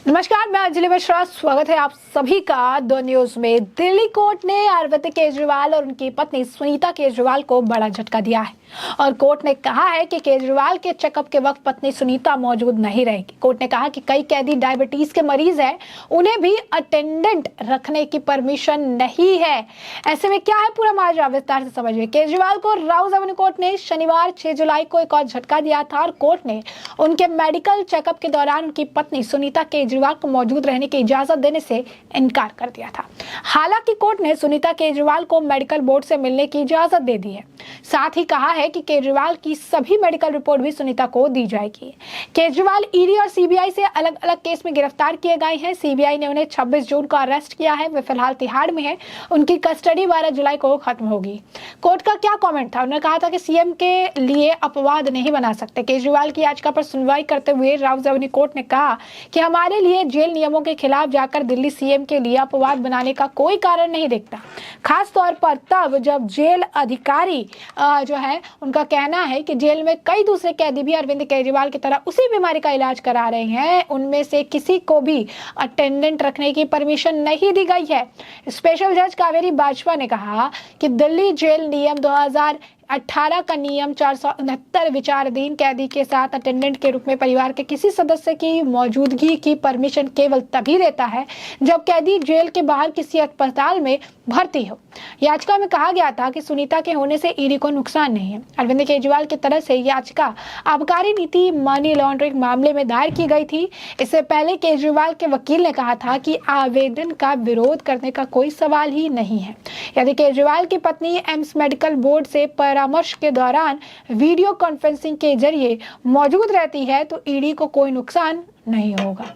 नमस्कार, मैं अंजलि मिश्रा। स्वागत है आप सभी का द न्यूज में। दिल्ली कोर्ट ने अरविंद केजरीवाल और उनकी पत्नी सुनीता केजरीवाल को बड़ा झटका दिया है और कोर्ट ने कहा है कि केजरीवाल के चेकअप के वक्त पत्नी सुनीता मौजूद नहीं रहेगी। कोर्ट ने कहा कि कई कैदी डायबिटीज के मरीज हैं, उन्हें भी अटेंडेंट रखने की परमिशन नहीं है। ऐसे में क्या है पूरा माजरा, विस्तार से समझिए। केजरीवाल को राउज एवेन्यू कोर्ट ने शनिवार 6 जुलाई को एक और झटका दिया था और कोर्ट ने उनके मेडिकल चेकअप के दौरान उनकी पत्नी सुनीता केजरीवाल को मौजूद रहने की इजाजत देने से इनकार कर दिया था। हालांकि कोर्ट ने सुनीता केजरीवाल को मेडिकल बोर्ड से मिलने की इजाजत दे दी है। साथ ही कहा है कि केजरीवाल की सभी मेडिकल रिपोर्ट भी सुनीता को दी जाएगी। केजरीवाल ईडी और सीबीआई से अलग अलग केस में गिरफ्तार किए गए हैं। सीबीआई ने उन्हें 26 जून को अरेस्ट किया है। वे फिलहाल तिहाड़ में है। उनकी कस्टडी 12 जुलाई को खत्म होगी। कोर्ट का क्या कमेंट था? उन्होंने कहा था कि सीएम के लिए अपवाद नहीं बना सकते। केजरीवाल की याचिका पर सुनवाई करते हुए राउज एवेन्यू कोर्ट ने कहा कि हमारे लिए जेल नियमों के खिलाफ जाकर दिल्ली सीएम के लिए अपवाद बनाने का कोई कारण नहीं दिखता, खास तौर पर तब जब जेल अधिकारी जो है उनका कहना है कि जेल में कई दूसरे कैदी भी अरविंद केजरीवाल की तरह उसी बीमारी का इलाज करा रहे हैं। उनमें से किसी को भी अटेंडेंट रखने की परमिशन नहीं दी गई है। स्पेशल जज कावेरी बाजवा ने कहा कि दिल्ली जेल नियम 2018 का नियम 469 विचाराधीन कैदी के साथ अटेंडेंट के रूप में परिवार के किसी सदस्य की मौजूदगी की परमिशन केवल तभी देता है जब कैदी जेल के बाहर किसी अस्पताल में भर्ती हो। याचिका में कहा गया था कि सुनीता के होने से ईडी को नुकसान नहीं है। अरविंद केजरीवाल की तरफ से याचिका आबकारी नीति मनी लॉन्ड्रिंग मामले में दायर की गई थी। इससे पहले केजरीवाल के वकील ने कहा था कि आवेदन का विरोध करने का कोई सवाल ही नहीं है। यदि केजरीवाल की पत्नी एम्स मेडिकल बोर्ड से परामर्श के दौरान वीडियो कॉन्फ्रेंसिंग के जरिए मौजूद रहती है तो ईडी को कोई नुकसान नहीं होगा।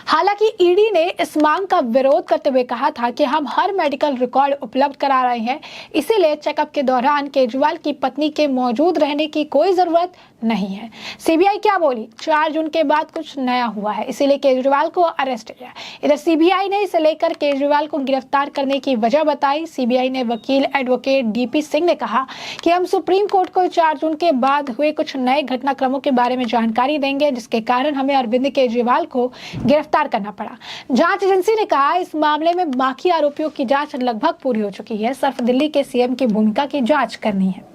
हालांकि ईडी ने इस मांग का विरोध करते हुए कहा था कि हम हर मेडिकल रिकॉर्ड उपलब्ध करा रहे हैं, इसीलिए चेकअप के दौरान केजरीवाल की पत्नी के मौजूद रहने की कोई जरूरत नहीं है। सीबीआई क्या बोली? 4 जून के बाद कुछ नया हुआ है, इसीलिए केजरीवाल को अरेस्ट किया। इधर सीबीआई ने इसे लेकर केजरीवाल को गिरफ्तार करने की वजह बताई। सीबीआई ने वकील एडवोकेट डीपी सिंह ने कहा कि हम सुप्रीम कोर्ट को 4 जून के बाद हुए कुछ नए घटनाक्रमों के बारे में जानकारी देंगे, जिसके कारण हमें अरविंद केजरीवाल को गिरफ्तार करना पड़ा। जांच एजेंसी ने कहा इस मामले में बाकी आरोपियों की जांच लगभग पूरी हो चुकी है, सिर्फ दिल्ली के सीएम की भूमिका की जांच करनी है।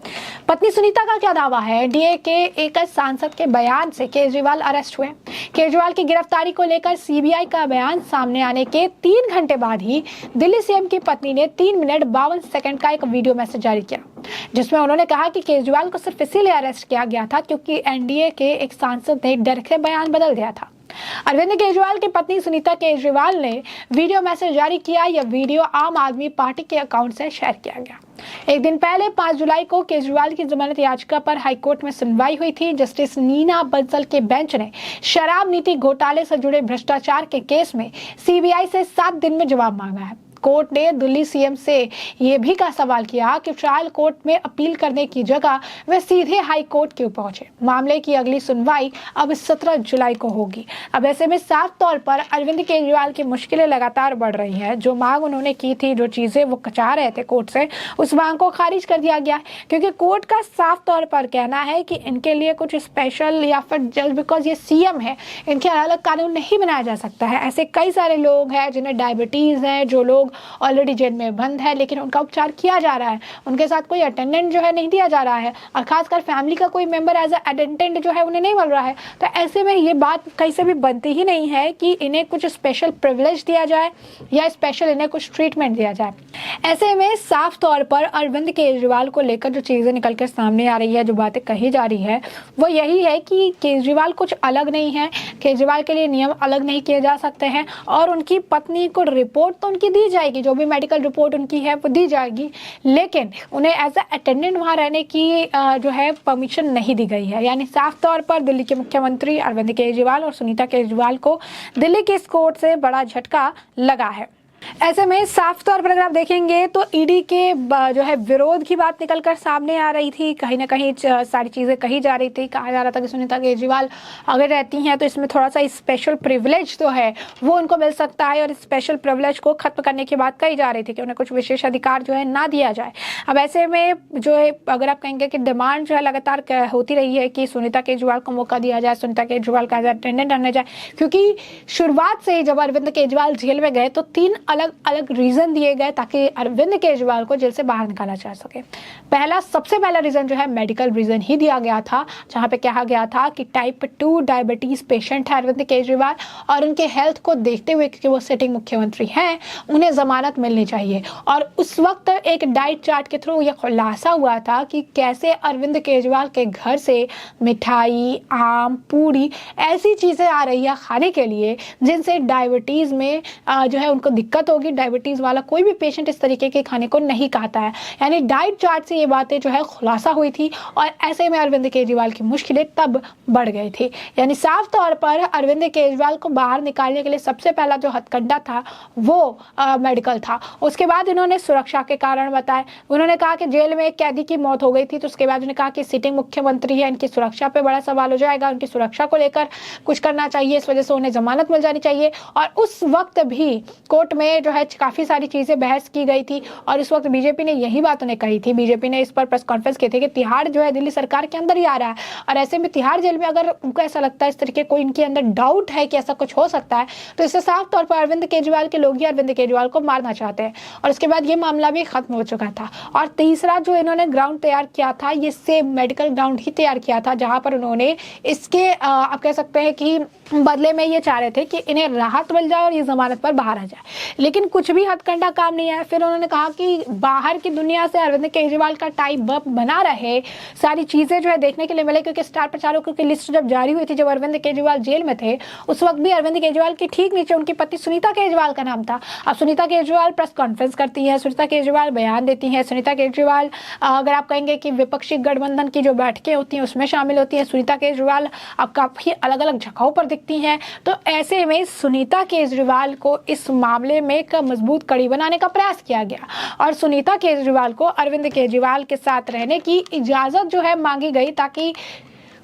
पत्नी सुनीता का क्या दावा है? एनडीए के एक सांसद के बयान से केजरीवाल अरेस्ट हुए। केजरीवाल की गिरफ्तारी को लेकर सीबीआई का बयान सामने आने के 3 घंटे बाद ही दिल्ली सीएम की पत्नी ने 3 मिनट 52 सेकंड का एक वीडियो मैसेज जारी किया, जिसमें उन्होंने कहा कि केजरीवाल को सिर्फ इसीलिए अरेस्ट किया गया था क्योंकि एनडीए के एक सांसद ने डर से बयान बदल दिया था। अरविंद केजरीवाल की पत्नी सुनीता केजरीवाल ने वीडियो मैसेज जारी किया। यह वीडियो आम आदमी पार्टी के अकाउंट से शेयर किया गया। एक दिन पहले 5 जुलाई को केजरीवाल की जमानत याचिका पर हाईकोर्ट में सुनवाई हुई थी। जस्टिस नीना बंसल के बेंच ने शराब नीति घोटाले से जुड़े भ्रष्टाचार के केस में सीबीआई से 7 दिन में जवाब मांगा है। कोर्ट ने दिल्ली सीएम से यह भी का सवाल किया कि ट्रायल कोर्ट में अपील करने की जगह वे सीधे हाई कोर्ट क्यों पहुंचे। मामले की अगली सुनवाई अब 17 जुलाई को होगी। अब ऐसे में साफ तौर पर अरविंद केजरीवाल की मुश्किलें लगातार बढ़ रही हैं। जो मांग उन्होंने की थी, जो चीजें वो चाह रहे थे कोर्ट से, उस मांग को खारिज कर दिया गया क्योंकि कोर्ट का साफ तौर पर कहना है कि इनके लिए कुछ स्पेशल या फिर जस्ट बिकॉज ये सीएम है इनके अलग कानून नहीं बनाया जा सकता है। ऐसे कई सारे लोग हैं जिन्हें डायबिटीज है, जो लोग ऑलरेडी जेल में बंद है लेकिन उनका उपचार किया जा रहा है, उनके साथ कोई अटेंडेंट जो है नहीं दिया जा रहा है और खासकर फैमिली का कोई मेंबर एज अ अटेंडेंट जो है उन्हें नहीं मिल रहा है। तो ऐसे में ये बात कहीं से भी बनती ही नहीं है कि इन्हें कुछ स्पेशल प्रिविलेज दिया जाए या स्पेशल इन्हें कुछ ट्रीटमेंट दिया जाए। ऐसे में साफ तौर पर अरविंद केजरीवाल को लेकर जो चीजें निकल कर सामने आ रही है, जो बातें कही जा रही है, वो यही है कि केजरीवाल कुछ अलग नहीं है। केजरीवाल के लिए नियम अलग नहीं किए जा सकते हैं और उनकी पत्नी को रिपोर्ट तो उनकी दी जाएगी, जो भी मेडिकल रिपोर्ट उनकी है वो दी जाएगी, लेकिन उन्हें एज अ अटेंडेंट वहां रहने की जो है परमिशन नहीं दी गई है। यानी साफ तौर पर दिल्ली के मुख्यमंत्री अरविंद केजरीवाल और सुनीता केजरीवाल को दिल्ली की इस कोर्ट से बड़ा झटका लगा है। ऐसे में साफ तौर पर अगर आप देखेंगे तो ईडी के जो है विरोध की बात निकलकर सामने आ रही थी। कहीं ना कहीं सारी चीजें कही जा रही थी। कहा जा रहा था कि सुनीता केजरीवाल अगर रहती हैं तो इसमें थोड़ा सा स्पेशल प्रिविलेज तो है वो उनको मिल सकता है, और स्पेशल प्रिविलेज को खत्म करने की बात कही जा रही थी कि उन्हें कुछ विशेष अधिकार जो है ना दिया जाए। अब ऐसे में जो है अगर आप कहेंगे कि डिमांड जो है लगातार होती रही है कि सुनीता केजरीवाल को मौका दिया जाए, सुनीता केजरीवाल का अटेंडेंट आने जाए, क्योंकि शुरुआत से जब अरविंद केजरीवाल जेल में गए तो 3 अलग अलग रीजन दिए गए ताकि अरविंद केजरीवाल को जेल से बाहर निकाला जा सके। सबसे पहला रीजन जो है मेडिकल रीजन ही दिया गया था, जहां पे कहा गया था कि टाइप 2 डायबिटीज पेशेंट है अरविंद केजरीवाल, और उनके हेल्थ को देखते हुए क्योंकि वो सिटिंग मुख्यमंत्री हैं उन्हें जमानत मिलनी चाहिए। और उस वक्त एक डाइट चार्ट के थ्रू यह खुलासा हुआ था कि कैसे अरविंद केजरीवाल के घर से मिठाई, आम, पूरी ऐसी चीजें आ रही है खाने के लिए जिनसे डायबिटीज में जो है उनको दिक्कत होगी। डायबिटीज वाला कोई भी पेशेंट इस तरीके के खाने को नहीं खाता है। यानी डाइट चार्ट से ये बातें जो है खुलासा हुई थी, और ऐसे में अरविंद केजरीवाल की मुश्किलें तब बढ़ गई थी। यानी साफ तौर पर अरविंद केजरीवाल को बाहर निकालने के लिए सबसे पहला जो हथकंडा था वो मेडिकल था। उसके बाद इन्होंने सुरक्षा के कारण बताए। उन्होंने कहा कि जेल में एक कैदी की मौत हो गई थी, तो उसके बाद उन्होंने कहा कि सिटिंग मुख्यमंत्री है, इनकी सुरक्षा पे बड़ा सवाल हो जाएगा, उनकी सुरक्षा को लेकर कुछ करना चाहिए, इस वजह से उन्हें जमानत मिल जानी चाहिए। और उस वक्त भी कोर्ट में जो है काफी सारी चीजें बहस की गई थी, और उस वक्त बीजेपी ने यही बात उन्हें कही थी। बीजेपी ने इस पर प्रेस कॉन्फ्रेंस की थी कि तिहाड़ जो है दिल्ली सरकार के अंदर ही आ रहा है, और ऐसे में तिहाड़ जेल में अगर उनको ऐसा लगता है, इस तरीके कोई इनके अंदर डाउट है कि ऐसा कुछ हो सकता है, तो इससे साफ तौर पर अरविंद केजरीवाल के लोग ही अरविंद केजरीवाल को मारना चाहते हैं। और उसके बाद ये मामला भी खत्म हो चुका था। और तीसरा जो इन्होंने ग्राउंड तैयार किया था, ये सेम मेडिकल ग्राउंड ही तैयार किया था, जहां पर उन्होंने इसके आप कह सकते हैं कि बदले में ये चाह रहे थे कि इन्हें राहत मिल जाए और ये जमानत पर बाहर आ जाए, लेकिन कुछ भी हथकंडा काम नहीं आया। फिर उन्होंने कहा कि बाहर की दुनिया से अरविंद केजरीवाल का टाइप अप बना रहे, सारी चीजें जो है देखने के लिए मिले, क्योंकि स्टार प्रचारकों की लिस्ट जब जारी हुई थी, जब अरविंद केजरीवाल जेल में थे, उस वक्त भी अरविंद केजरीवाल के ठीक नीचे उनकी पत्नी सुनीता केजरीवाल का नाम था। अब सुनीता केजरीवाल प्रेस कॉन्फ्रेंस करती है, सुनीता केजरीवाल बयान देती है, सुनीता केजरीवाल अगर आप कहेंगे कि विपक्षी गठबंधन की जो बैठकें होती हैं उसमें शामिल होती है, सुनीता केजरीवाल अब काफी अलग अलग जगहों पर दिखती हैं। तो ऐसे में सुनीता केजरीवाल को इस मामले में एक मजबूत कड़ी बनाने का प्रयास किया गया, और सुनीता केजरीवाल को अरविंद केजरीवाल के साथ रहने की इजाजत जो है मांगी गई, ताकि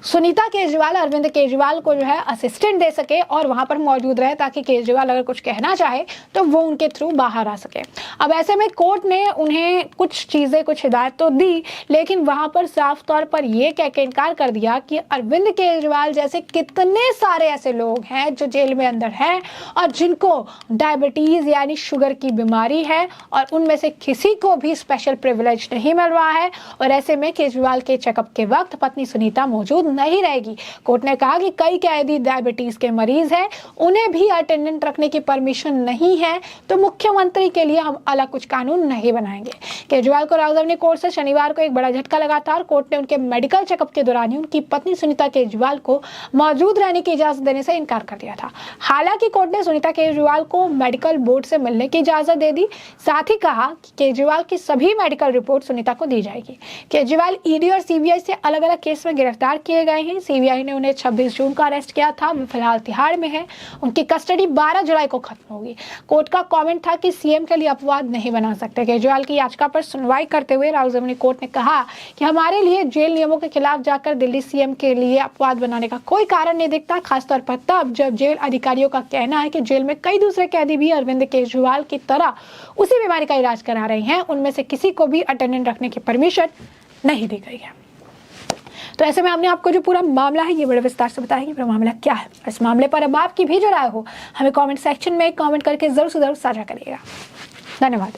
सुनीता केजरीवाल अरविंद केजरीवाल को जो है असिस्टेंट दे सके और वहां पर मौजूद रहे, ताकि केजरीवाल अगर कुछ कहना चाहे तो वो उनके थ्रू बाहर आ सके। अब ऐसे में कोर्ट ने उन्हें कुछ चीजें, कुछ हिदायत तो दी, लेकिन वहां पर साफ तौर पर यह कह के इनकार कर दिया कि अरविंद केजरीवाल जैसे कितने सारे ऐसे लोग हैं जो जेल में अंदर हैं और जिनको डायबिटीज यानी शुगर की बीमारी है, और उनमें से किसी को भी स्पेशल प्रिविलेज नहीं मिल रहा है। और ऐसे में केजरीवाल के चेकअप के वक्त पत्नी सुनीता मौजूद नहीं रहेगी। कोर्ट ने कहा कि कई कैदी डायबिटीज के मरीज हैं, उन्हें भी अटेंडेंट रखने की परमिशन नहीं है, तो मुख्यमंत्री के लिए हम अलग कुछ कानून नहीं बनाएंगे। केजरीवाल को राजधानी कोर्ट से शनिवार को एक बड़ा झटका लगा था, और कोर्ट ने उनके मेडिकल चेकअप के दौरान ही उनकी पत्नी सुनीता केजरीवाल को मौजूद रहने की इजाजत देने से इनकार कर दिया था। हालांकि कोर्ट ने सुनीता केजरीवाल को मेडिकल बोर्ड से मिलने की इजाजत दे दी, साथ ही कहा कि केजरीवाल की सभी मेडिकल रिपोर्ट सुनीता को दी जाएगी। केजरीवाल ईडी और सीबीआई से अलग अलग केस में गिरफ्तार किए गए हैं। सीबीआई ने उन्हें 26 जून को अरेस्ट किया था, वे फिलहाल तिहाड़ में है। उनकी कस्टडी 12 जुलाई को खत्म होगी। कोर्ट का कमेंट था कि सीएम के लिए अपवाद नहीं बना सकते। केजरीवाल की याचिका पर सुनवाई करते हुए राजधानी कोर्ट ने कहा कि हमारे लिए जेल नियमों के खिलाफ जाकर दिल्ली सीएम के लिए अपवाद बनाने का कोई कारण नहीं दिखता, खासतौर पर तब जब जेल अधिकारियों का कहना है कि जेल में कई दूसरे कैदी भी अरविंद केजरीवाल की तरह उसी बीमारी का इलाज करा रहे हैं, उनमें से किसी को भी अटेंडेंट रखने की परमिशन नहीं दी गई है। तो ऐसे में हमने आपको जो पूरा मामला है ये बड़े विस्तार से बताया कि पूरा मामला क्या है। इस मामले पर अब आपकी भी जो राय हो हमें कमेंट सेक्शन में कमेंट करके जरूर से जरूर साझा करिएगा। धन्यवाद।